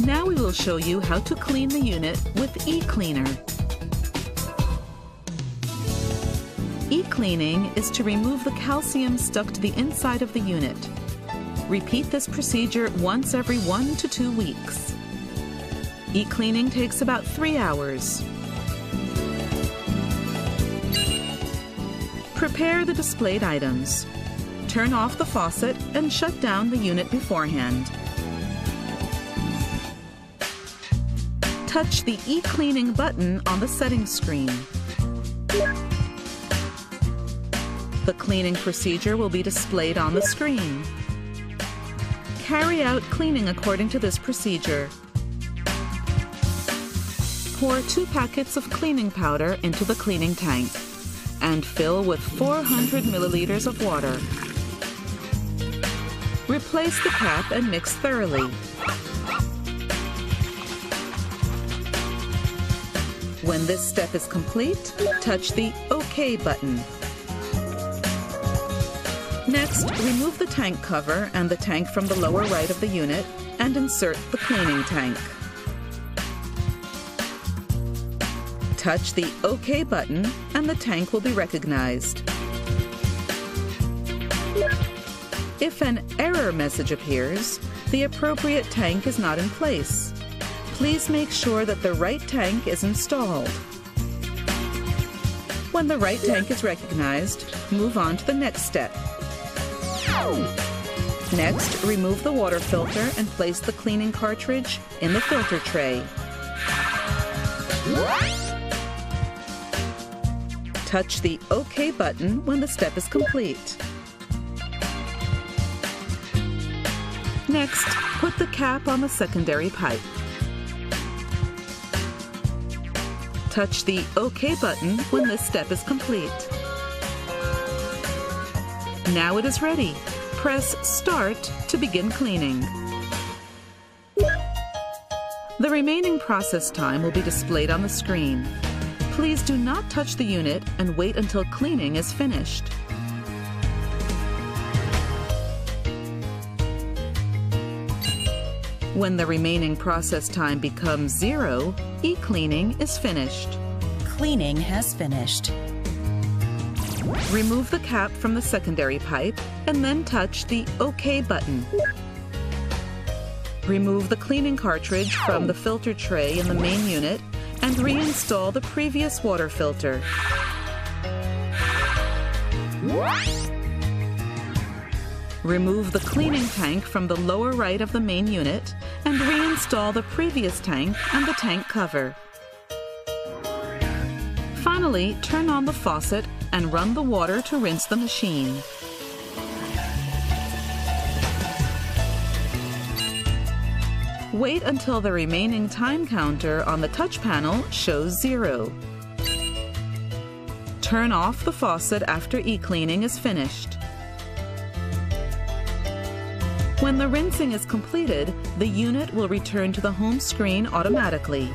Now we will show you how to clean the unit with eCleaner. E-cleaning is to remove the calcium stuck to the inside of the unit. Repeat this procedure once every 1 to 2 weeks. E-cleaning takes about 3 hours. Prepare the displayed items. Turn off the faucet and shut down the unit beforehand. Touch the e-cleaning button on the settings screen. The cleaning procedure will be displayed on the screen. Carry out cleaning according to this procedure. Pour 2 packets of cleaning powder into the cleaning tank and fill with 400 milliliters of water. Replace the cap and mix thoroughly. When this step is complete, touch the OK button. Next, remove the tank cover and the tank from the lower right of the unit and insert the cleaning tank. Touch the OK button and the tank will be recognized. If an error message appears, the appropriate tank is not in place. Please make sure that the right tank is installed. When the right tank is recognized, move on to the next step. Next, remove the water filter and place the cleaning cartridge in the filter tray. Touch the OK button when the step is complete. Next, put the cap on the secondary pipe. Touch the OK button when this step is complete. Now it is ready. Press Start to begin cleaning. The remaining process time will be displayed on the screen. Please do not touch the unit and wait until cleaning is finished. When the remaining process time becomes 0, e-cleaning is finished. Cleaning has finished. Remove the cap from the secondary pipe and then touch the OK button. Remove the cleaning cartridge from the filter tray in the main unit and reinstall the previous water filter. Remove the cleaning tank from the lower right of the main unit and reinstall the previous tank and the tank cover. Finally, turn on the faucet and run the water to rinse the machine. Wait until the remaining time counter on the touch panel shows 0. Turn off the faucet after e-cleaning is finished. When the rinsing is completed, the unit will return to the home screen automatically.